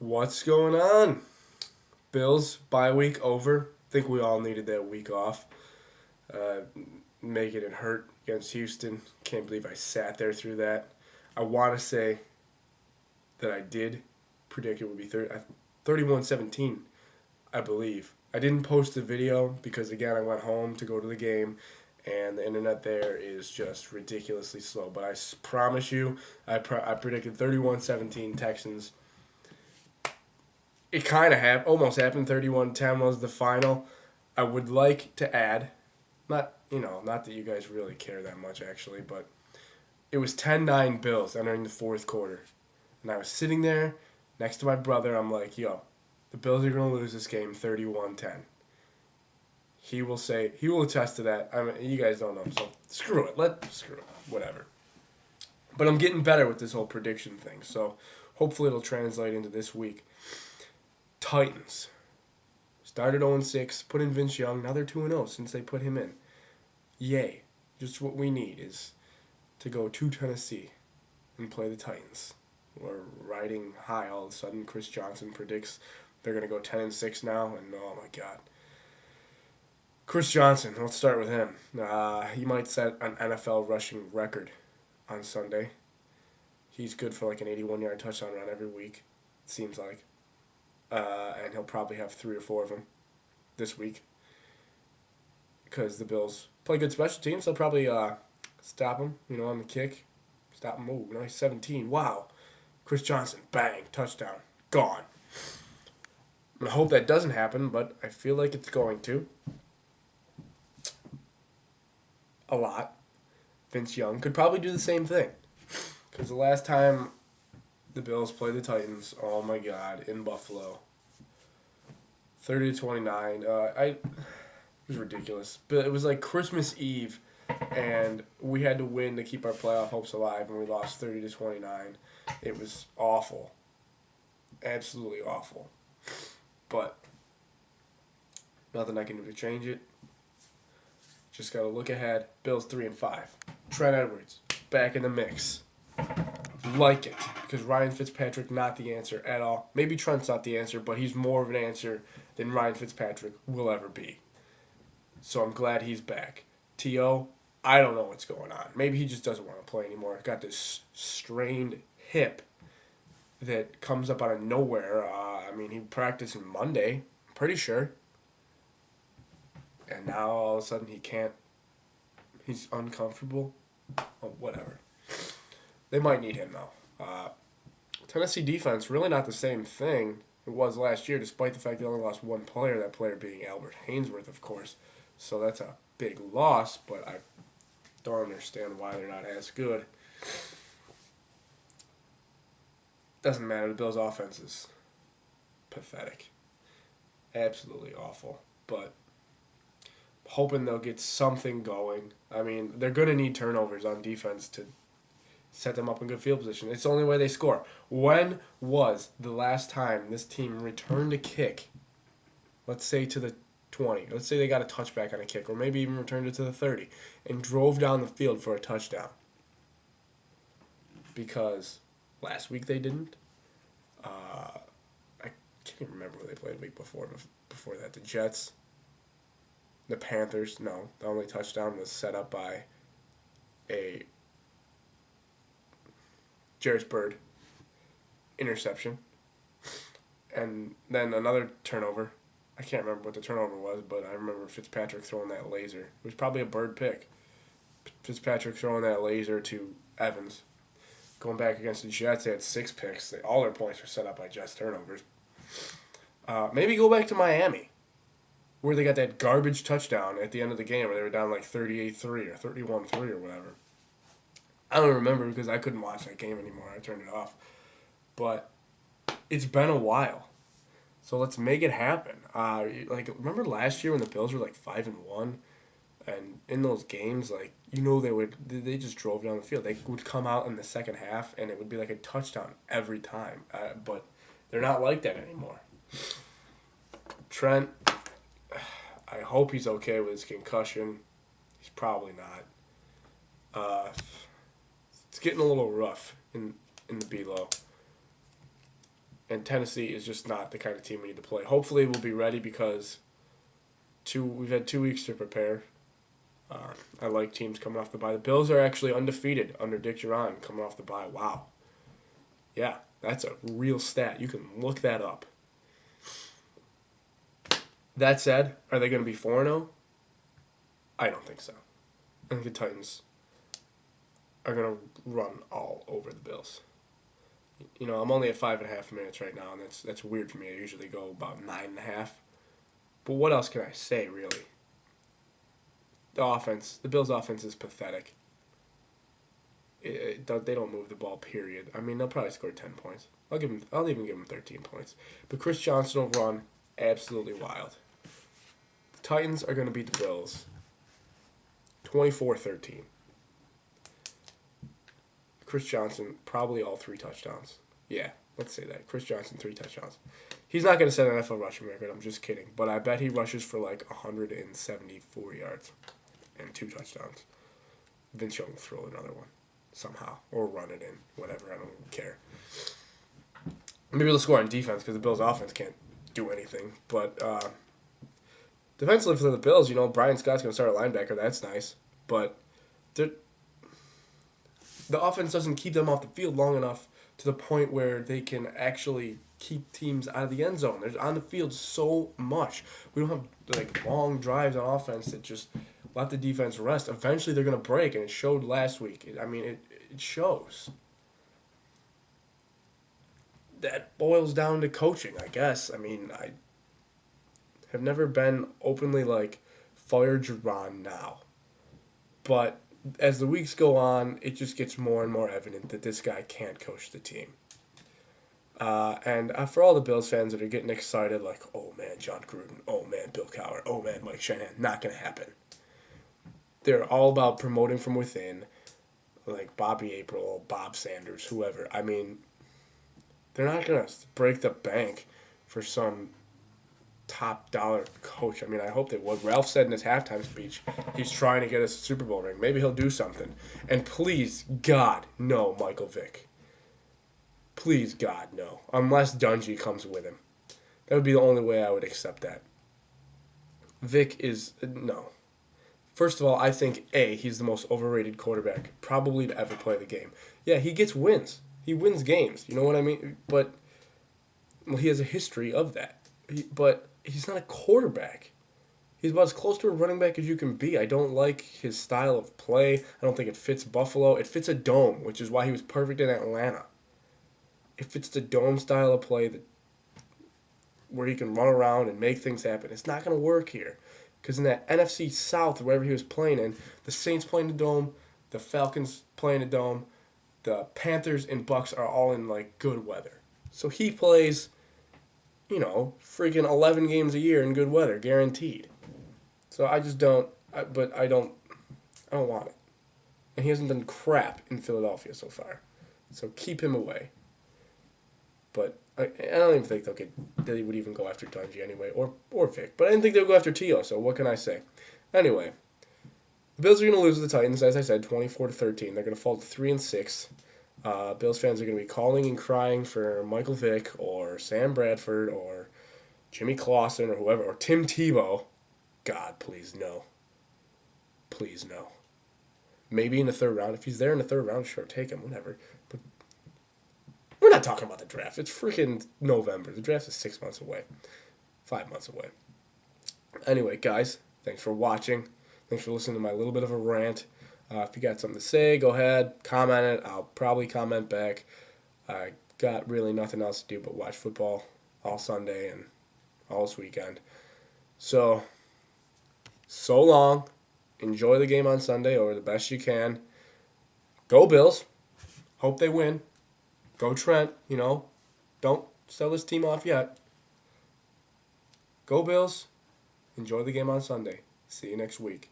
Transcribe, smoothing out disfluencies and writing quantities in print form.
What's going on? Bills bye week over. Think we all needed that week off. Uh, Making it hurt against Houston. Can't believe I sat there through that. I want to say that I did predict it would be 31-17, I believe. I didn't post the video because, again, I went home to go to the game, and the internet there is just ridiculously slow. But I promise you, I predicted 31-17 Texans. It kind of almost happened. 31-10 was the final. I would like to add, not that you guys really care that much actually, but it was 10-9 Bills entering the fourth quarter. And I was sitting there next to my brother. I'm like, yo, the Bills are going to lose this game 31-10. He will attest to that. I mean, you guys don't know, so screw it. Whatever. But I'm getting better with this whole prediction thing, so hopefully it'll translate into this week. Titans started 0-6, put in Vince Young. Now they're 2-0 since they put him in. Yay. Just what we need is to go to Tennessee and play the Titans. We're riding high all of a sudden. Chris Johnson predicts they're going to go 10-6 now, and oh my God. Chris Johnson, let's start with him. He might set an NFL rushing record on Sunday. He's good for like an 81-yard touchdown run every week, it seems like. And he'll probably have 3 or 4 of them this week because the Bills play good special teams. They'll probably stop him, on the kick. Stop him. Oh, nice 17. Wow. Chris Johnson, bang, touchdown, gone. I hope that doesn't happen, but I feel like it's going to. A lot. Vince Young could probably do the same thing because the last time the Bills played the Titans, oh my God, in Buffalo. 30-29. It was ridiculous. But it was like Christmas Eve, and we had to win to keep our playoff hopes alive, and we lost 30-29. It was awful. Absolutely awful. But nothing I can do to change it. Just got to look ahead. Bills 3-5. Trent Edwards, back in the mix. Like it, because Ryan Fitzpatrick not the answer at all. Maybe Trent's not the answer, but he's more of an answer than Ryan Fitzpatrick will ever be. So I'm glad he's back. T.O., I don't know what's going on. Maybe he just doesn't want to play anymore. Got this strained hip that comes up out of nowhere. He practiced on Monday, I'm pretty sure. And now all of a sudden he can't. He's uncomfortable. Oh, whatever. They might need him, though. Tennessee defense, really not the same thing it was last year, despite the fact they only lost one player, that player being Albert Hainsworth, of course. So that's a big loss, but I don't understand why they're not as good. Doesn't matter. The Bills' offense is pathetic. Absolutely awful. But hoping they'll get something going. They're going to need turnovers on defense to set them up in good field position. It's the only way they score. When was the last time this team returned a kick, let's say to the 20, let's say they got a touchback on a kick, or maybe even returned it to the 30, and drove down the field for a touchdown? Because last week they didn't. I can't even remember who they played the week before that. The Jets. The Panthers, no. The only touchdown was set up by a Jairus Byrd interception. And then another turnover. I can't remember what the turnover was, but I remember Fitzpatrick throwing that laser. It was probably a Byrd pick. Fitzpatrick throwing that laser to Evans. Going back against the Jets, they had 6 picks. All their points were set up by Jets turnovers. Maybe go back to Miami, where they got that garbage touchdown at the end of the game where they were down like 38-3 or 31-3 or whatever. I don't remember because I couldn't watch that game anymore. I turned it off. But it's been a while. So let's make it happen. Remember last year when the Bills were like 5-1? And in those games, they just drove down the field. They would come out in the second half and it would be like a touchdown every time. But they're not like that anymore. Trent, I hope he's okay with his concussion. He's probably not. It's getting a little rough in the below. And Tennessee is just not the kind of team we need to play. Hopefully, we'll be ready because we've had 2 weeks to prepare. I like teams coming off the bye. The Bills are actually undefeated under Dick Duran coming off the bye. Wow. Yeah, that's a real stat. You can look that up. That said, are they going to be 4-0? I don't think so. I think the Titans are going to run all over the Bills. You know, I'm only at 5.5 minutes right now, and that's weird for me. I usually go about 9.5. But what else can I say, really? The Bills' offense is pathetic. They don't move the ball, period. I mean, they'll probably score 10 points. I'll even give them 13 points. But Chris Johnson will run absolutely wild. The Titans are going to beat the Bills 24-13. Chris Johnson, probably all 3 touchdowns. Yeah, let's say that. Chris Johnson, 3 touchdowns. He's not going to set an NFL rushing record. I'm just kidding. But I bet he rushes for like 174 yards and 2 touchdowns. Vince Young will throw another one somehow. Or run it in. Whatever. I don't care. Maybe they'll score on defense because the Bills' offense can't do anything. But defensively for the Bills, you know, Brian Scott's going to start a linebacker. That's nice. But the offense doesn't keep them off the field long enough to the point where they can actually keep teams out of the end zone. They're on the field so much. We don't have like long drives on offense that just let the defense rest. Eventually they're going to break, and it showed last week. It shows. That boils down to coaching, I guess. I mean, I have never been openly like, fire Duran now. But as the weeks go on, it just gets more and more evident that this guy can't coach the team. And for all the Bills fans that are getting excited, like, oh man, John Gruden, oh man, Bill Cowher, oh man, Mike Shanahan, not going to happen. They're all about promoting from within, like Bobby April, Bob Sanders, whoever. I mean, they're not going to break the bank for some top dollar coach. I mean, I hope they would. Ralph said in his halftime speech he's trying to get us a Super Bowl ring. Maybe he'll do something. And please, God, no, Michael Vick. Please, God, no. Unless Dungy comes with him. That would be the only way I would accept that. Vick is... no. First of all, I think, he's the most overrated quarterback probably to ever play the game. Yeah, he gets wins. He wins games. You know what I mean? But, well, he has a history of that. But he's not a quarterback. He's about as close to a running back as you can be. I don't like his style of play. I don't think it fits Buffalo. It fits a dome, which is why he was perfect in Atlanta. It fits the dome style of play where he can run around and make things happen. It's not going to work here. Because in that NFC South, wherever he was playing in, the Saints play in the dome, the Falcons play in the dome, the Panthers and Bucks are all in, like, good weather. So he plays, you know, freaking 11 games a year in good weather, guaranteed. So I just don't, I don't want it. And he hasn't done crap in Philadelphia so far. So keep him away. But I don't even think they would even go after Dungy anyway, or Vic. But I didn't think they would go after Tio, so what can I say? Anyway, the Bills are going to lose to the Titans, as I said, 24-13. They're going to fall to 3-6. Bills fans are going to be calling and crying for Michael Vick or Sam Bradford or Jimmy Clausen or whoever, or Tim Tebow. God, please no. Please no. Maybe in the 3rd round. If he's there in the 3rd round, sure, take him, whatever. But we're not talking about the draft. It's freaking November. The draft is 6 months away. 5 months away. Anyway, guys, thanks for watching. Thanks for listening to my little bit of a rant. If you got something to say, go ahead, comment it. I'll probably comment back. I got really nothing else to do but watch football all Sunday and all this weekend. So long. Enjoy the game on Sunday, or the best you can. Go Bills. Hope they win. Go Trent, you know. Don't sell this team off yet. Go Bills. Enjoy the game on Sunday. See you next week.